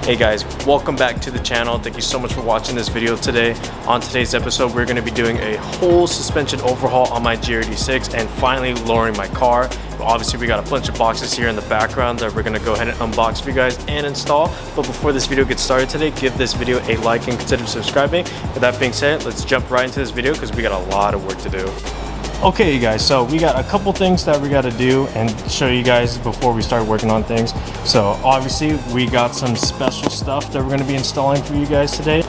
Hey guys, welcome back to the channel. Thank you so much for watching this video today. On today's episode, we're going to be doing a whole suspension overhaul on my GR86 and finally lowering my car. Obviously, we got a bunch of boxes here in the background that we're going to go ahead and unbox for you guys and install. But before this video gets started today, give this video a like and consider subscribing. With that being said, let's jump right into this video because we got a lot of work to do. Okay, you guys, so we got a couple things that we got to do and show you guys before we start working on things. So obviously we got some special stuff that we're going to be installing for you guys today.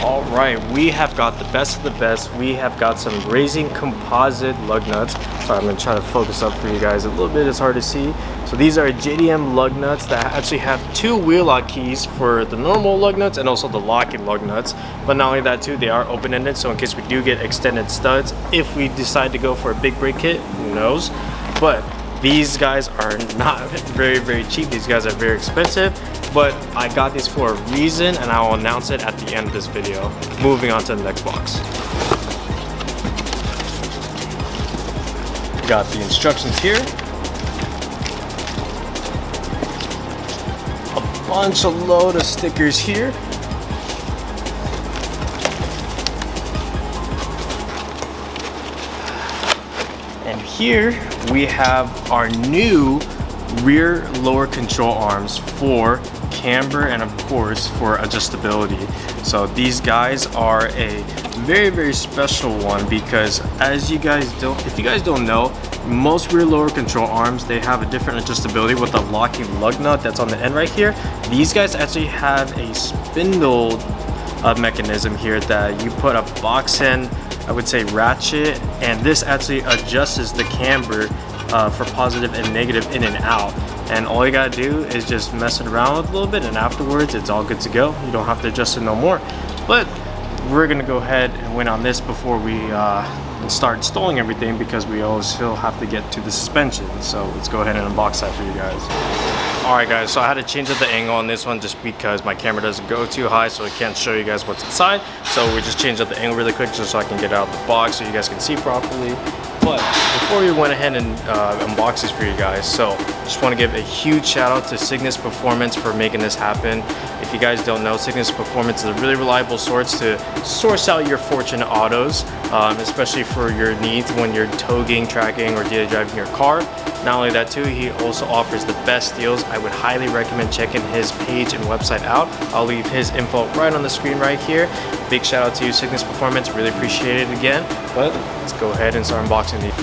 All right, we have got the best of the best. We have got some Racing composite lug nuts. Sorry, I'm going to try to focus up for you guys a little bit. It's hard to see. So these are JDM lug nuts that actually have two wheel lock keys for the normal lug nuts and also the locking lug nuts. But not only that too, they are open-ended, so in case we do get extended studs, if we decide to go for a big brake kit, who knows. But these guys are not very cheap. These guys are very expensive, but I got these for a reason and I will announce it at the end of this video. Moving on to the next box. Got the instructions here. A bunch of load of stickers here. And here we have our new rear lower control arms for camber and of course for adjustability. So these guys are a very special one because if you guys don't know, most rear lower control arms, they have a different adjustability with the locking lug nut that's on the end right here. These guys actually have a spindle mechanism here that you put a box in, I would say ratchet, and this actually adjusts the camber for positive and negative in and out. And all you gotta do is just mess it around with a little bit and afterwards it's all good to go. You don't have to adjust it no more. But we're gonna go ahead and win on this before we start installing everything because we still have to get to the suspension. So let's go ahead and unbox that for you guys. Alright guys, so I had to change up the angle on this one just because my camera doesn't go too high so it can't show you guys what's inside. So we just changed up the angle really quick just so I can get out of the box so you guys can see properly. But before we went ahead and unbox this for you guys, so just want to give a huge shout out to Cygnus Performance for making this happen. If you guys don't know, Cygnus Performance is a really reliable source to source out your Fortune autos, especially for your needs when you're togging, tracking, or daily driving your car. Not only that too, he also offers the best deals. I would highly recommend checking his page and website out. I'll leave his info right on the screen right here. Big shout out to you, Cygnus Performance. Really appreciate it again. But let's go ahead and start unboxing these.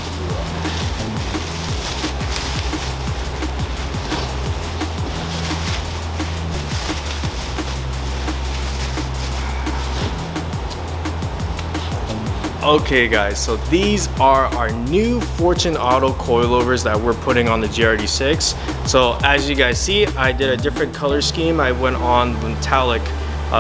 Okay guys, so these are our new Fortune Auto coilovers that we're putting on the GR86. So as you guys see, I did a different color scheme. I went on metallic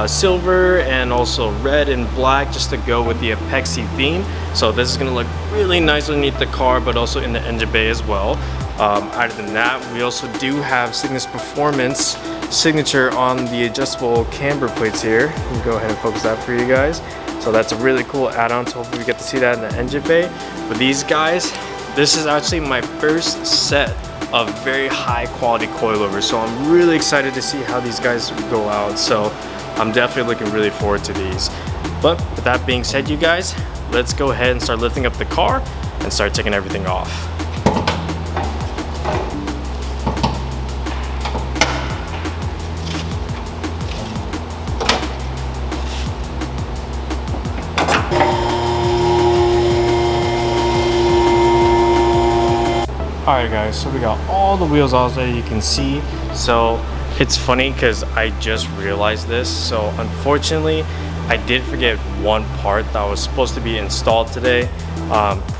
silver and also red and black just to go with the Apexi theme. So this is going to look really nice underneath the car but also in the engine bay as well. Other than that, we also do have Cygnus Performance signature on the adjustable camber plates here. Let me go ahead and focus that for you guys. So that's a really cool add-on, so hopefully we get to see that in the engine bay. But these guys, this is actually my first set of very high quality coilovers. So I'm really excited to see how these guys go out. So I'm definitely looking really forward to these. But with that being said, you guys, let's go ahead and start lifting up the car and start taking everything off. Alright guys, so we got all the wheels off there, you can see. So it's funny because I just realized this. So unfortunately, I did forget one part that was supposed to be installed today.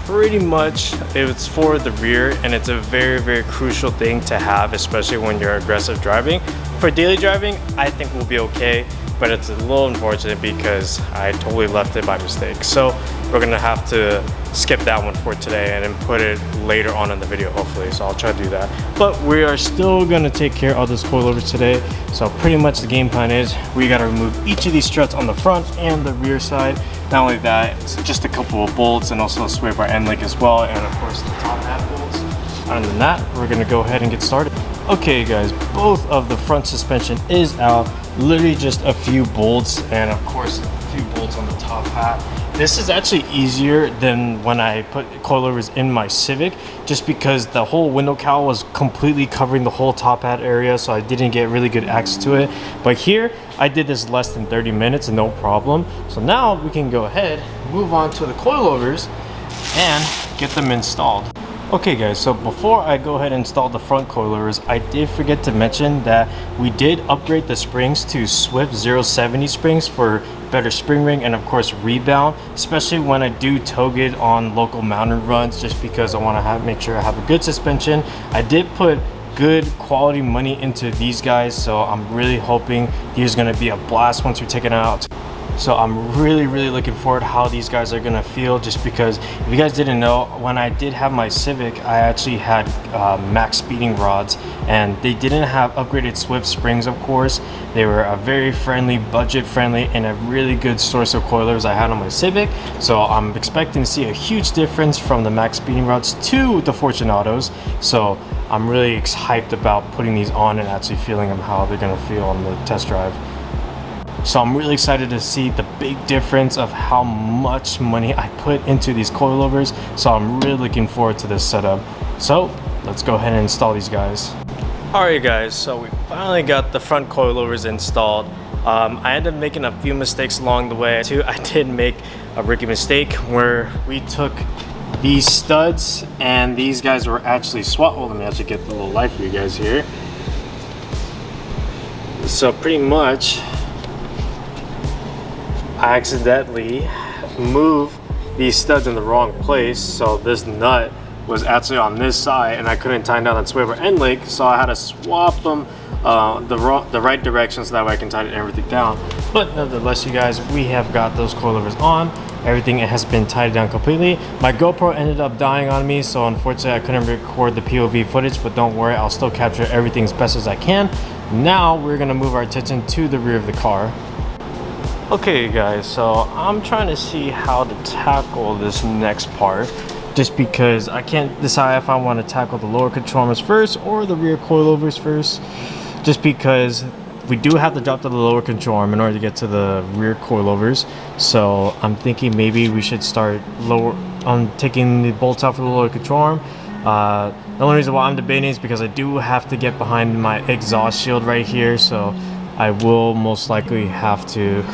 Pretty much it's for the rear and it's a very crucial thing to have, especially when you're aggressive driving. For daily driving, I think we'll be okay, but it's a little unfortunate because I totally left it by mistake. So we're gonna have to skip that one for today and then put it later on in the video hopefully, so I'll try to do that. But we are still gonna take care of this coilovers today. So pretty much the game plan is we gotta remove each of these struts on the front and the rear side. Not only that, it's just a couple of bolts and also a sway bar end link as well, and of course the top half bolts. Other than that, we're gonna go ahead and get started. Okay guys, both of the front suspension is out. Literally just a few bolts and of course a few bolts on the top hat. This is actually easier than when I put coilovers in my Civic, just because the whole window cowl was completely covering the whole top hat area, so I didn't get really good access to it. But here, I did this less than 30 minutes and no problem. So now we can go ahead, move on to the coilovers and get them installed. Okay guys, so before I go ahead and install the front coilovers, I did forget to mention that we did upgrade the springs to Swift 070 springs for better spring ring and of course rebound, especially when I do tow it on local mountain runs, just because I want to make sure I have a good suspension. I did put good quality money into these guys, so I'm really hoping these are going to be a blast once we take it out. So I'm really looking forward to how these guys are gonna feel, just because if you guys didn't know, when I did have my Civic, I actually had max speeding rods, and they didn't have upgraded Swift springs, of course. They were a very friendly, budget friendly, and a really good source of coilovers I had on my Civic. So I'm expecting to see a huge difference from the max speeding rods to the Fortunatos. So I'm really hyped about putting these on and actually feeling them, how they're gonna feel on the test drive. So I'm really excited to see the big difference of how much money I put into these coilovers. So I'm really looking forward to this setup. So let's go ahead and install these guys. Alright guys, so we finally got the front coilovers installed. I ended up making a few mistakes along the way too. I did make a rookie mistake where we took these studs and these guys were actually swapped. Well, let me actually get the little light for you guys here. So pretty much I accidentally moved these studs in the wrong place, so this nut was actually on this side and I couldn't tighten down that swivel end leg, so I had to swap them the right direction so that way I can tighten everything down. But nevertheless, you guys, we have got those coilovers on. Everything has been tied down completely. My GoPro ended up dying on me, so unfortunately I couldn't record the POV footage, but don't worry, I'll still capture everything as best as I can. Now we're gonna move our attention to the rear of the car. Okay guys, so I'm trying to see how to tackle this next part, just because I can't decide if I want to tackle the lower control arms first or the rear coilovers first, just because we do have to drop to the lower control arm in order to get to the rear coilovers. So I'm thinking maybe we should start taking the bolts out for the lower control arm. The only reason why I'm debating is because I do have to get behind my exhaust shield right here, so I will most likely have to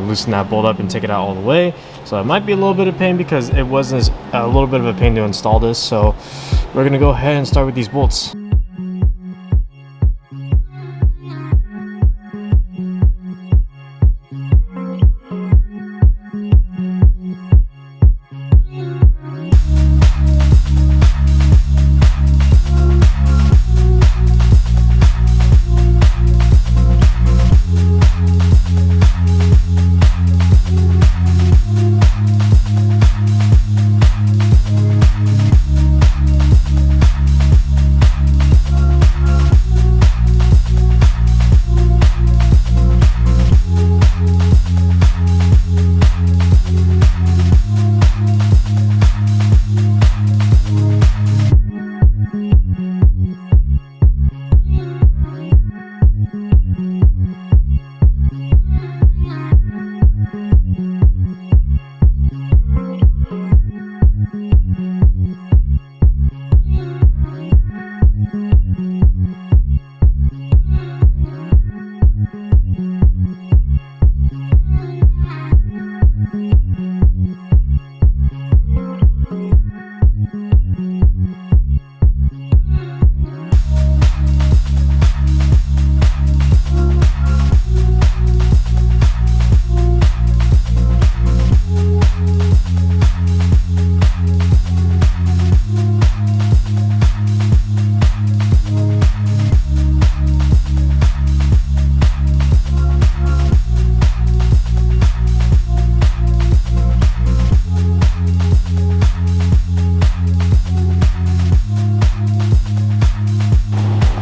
loosen that bolt up and take it out all the way. So it might be a little bit of pain because it was a little bit of a pain to install this. So we're gonna go ahead and start with these bolts.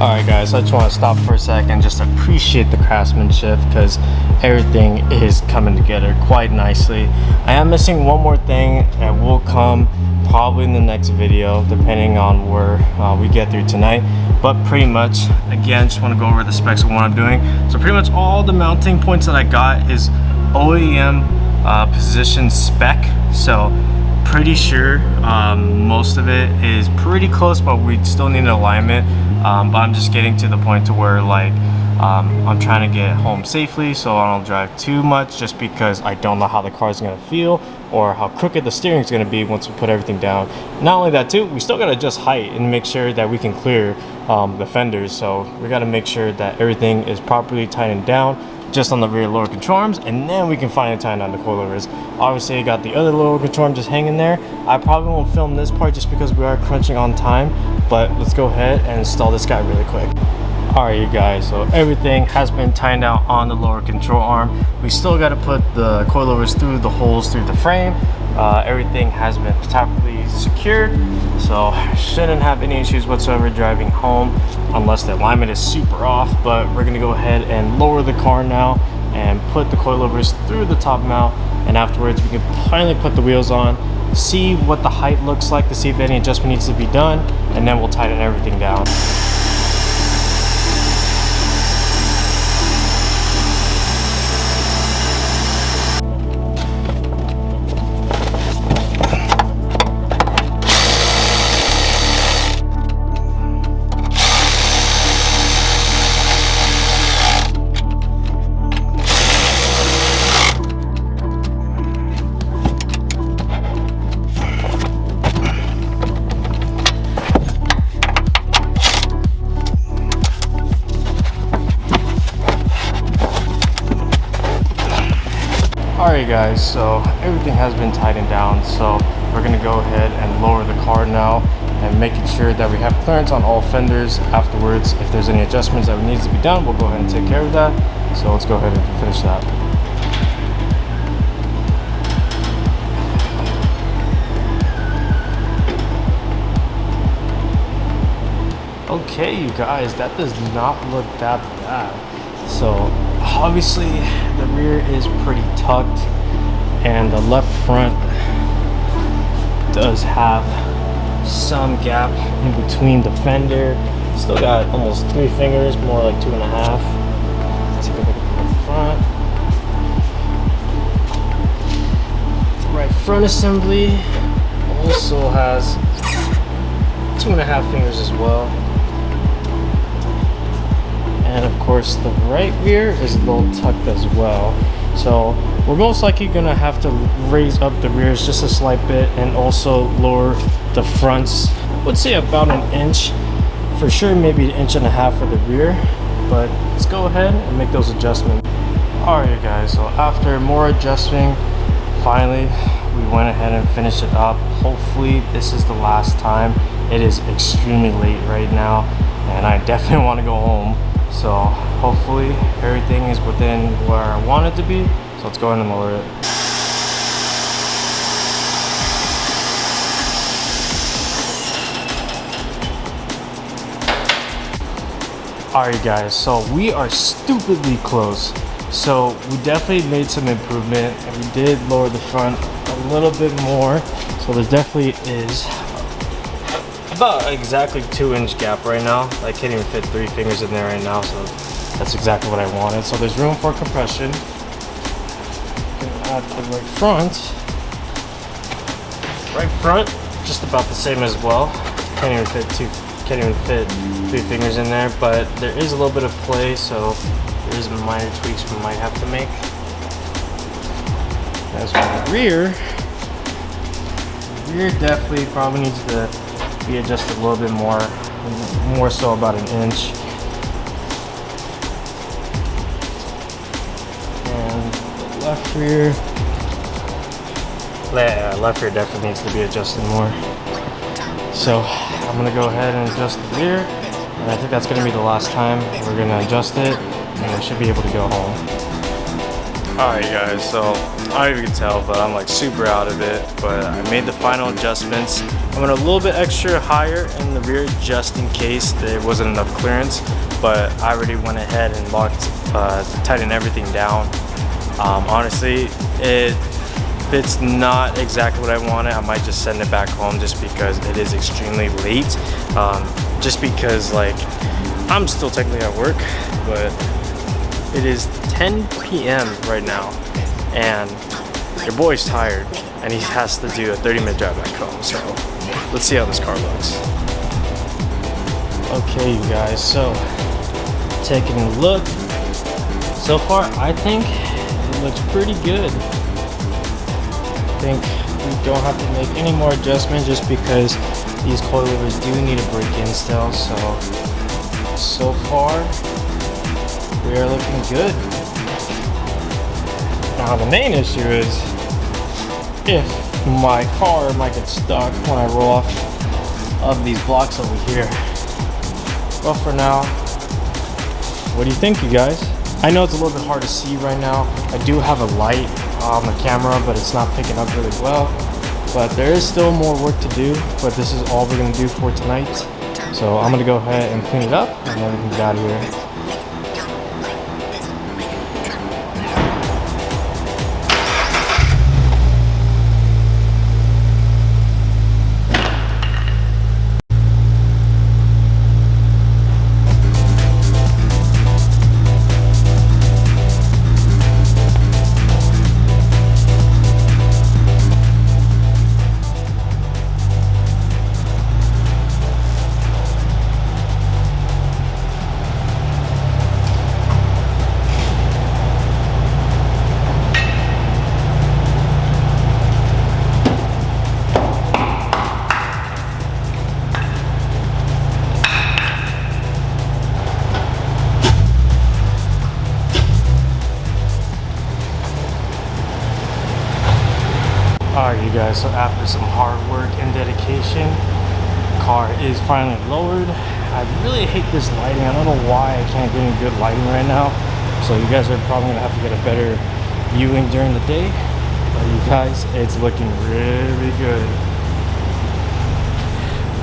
Alright guys, I just want to stop for a second, just appreciate the craftsmanship, because everything is coming together quite nicely. I am missing one more thing that will come probably in the next video, depending on where we get through tonight. But pretty much, again, just want to go over the specs of what I'm doing. So pretty much all the mounting points that I got is OEM position spec. So pretty sure most of it is pretty close, but we still need an alignment. But I'm just getting to the point to where like I'm trying to get home safely, so I don't drive too much, just because I don't know how the car is going to feel or how crooked the steering is going to be once we put everything down. Not only that too, we still got to adjust height and make sure that we can clear the fenders. So we got to make sure that everything is properly tightened down just on the rear lower control arms, and then we can finally tighten on the coilovers. Obviously I got the other lower control arm just hanging there. I probably won't film this part just because we are crunching on time, but let's go ahead and install this guy really quick. Alright you guys, so everything has been tightened out on the lower control arm. We still got to put the coilovers through the holes through the frame. Everything has been properly secured, so I shouldn't have any issues whatsoever driving home unless the alignment is super off. But we're going to go ahead and lower the car now and put the coilovers through the top mount, and afterwards we can finally put the wheels on, see what the height looks like to see if any adjustment needs to be done, and then we'll tighten everything down. Alright guys, so everything has been tightened down, so we're going to go ahead and lower the car now and making sure that we have clearance on all fenders. Afterwards, if there's any adjustments that needs to be done, we'll go ahead and take care of that. So let's go ahead and finish that. Okay you guys, that does not look that bad. So obviously the rear is pretty tucked and the left front does have some gap in between the fender. Still got almost 3 fingers, more like 2.5. Let's take a look at the front. The right front assembly also has 2.5 fingers as well. And of course the right rear is a little tucked as well. So we're most likely gonna have to raise up the rears just a slight bit and also lower the fronts, I would say about 1 inch. For sure maybe 1.5 inches for the rear, but let's go ahead and make those adjustments. Alright guys, so after more adjusting, finally we went ahead and finished it up. Hopefully this is the last time. It is extremely late right now and I definitely want to go home. So hopefully everything is within where I want it to be. So let's go ahead and lower it. Alright guys, so we are stupidly close. So we definitely made some improvement and we did lower the front a little bit more. So there definitely is about exactly 2-inch gap right now. I can't even fit 3 fingers in there right now, so that's exactly what I wanted. So there's room for compression. Gonna add the right front. Right front, just about the same as well. Can't even fit 3 fingers in there, but there is a little bit of play, so there is minor tweaks we might have to make. As for the rear definitely probably needs to be adjusted a little bit more so about 1 inch. And the left rear definitely needs to be adjusted more. So I'm gonna go ahead and adjust the rear, and I think that's gonna be the last time we're gonna adjust it, and I should be able to go home. Alright guys, so I don't even can tell, but I'm like super out of it, but I made the final adjustments. I went a little bit extra higher in the rear just in case there wasn't enough clearance, but I already went ahead and tightened everything down. Honestly, it if it's not exactly what I wanted, I might just send it back home just because it is extremely late. Just because like I'm still technically at work, but it is 10 p.m. right now and your boy's tired and he has to do a 30-minute drive back home. So let's see how this car looks. Okay, you guys, so taking a look. So far, I think it looks pretty good. I think we don't have to make any more adjustments just because these coilovers do need a break-in still. So far, we are looking good. Now the main issue is if my car might get stuck when I roll off of these blocks over here. But for now, what do you think, you guys? I know it's a little bit hard to see right now. I do have a light on the camera, but it's not picking up really well. But there is still more work to do, but this is all we're gonna do for tonight. So I'm gonna go ahead and clean it up and then we can get out of here. Alright, you guys, so after some hard work and dedication, car is finally lowered. I really hate this lighting. I don't know why I can't get any good lighting right now. So you guys are probably gonna have to get a better viewing during the day. But you guys, it's looking really good.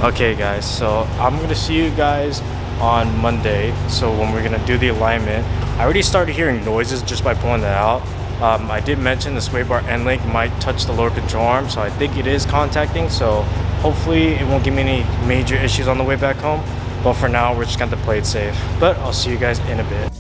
Okay guys, so I'm gonna see you guys on Monday. So when we're gonna do the alignment, I already started hearing noises just by pulling that out. I did mention the sway bar end link might touch the lower control arm, so I think it is contacting, so hopefully it won't give me any major issues on the way back home. But for now, we're just going to play it safe. But I'll see you guys in a bit.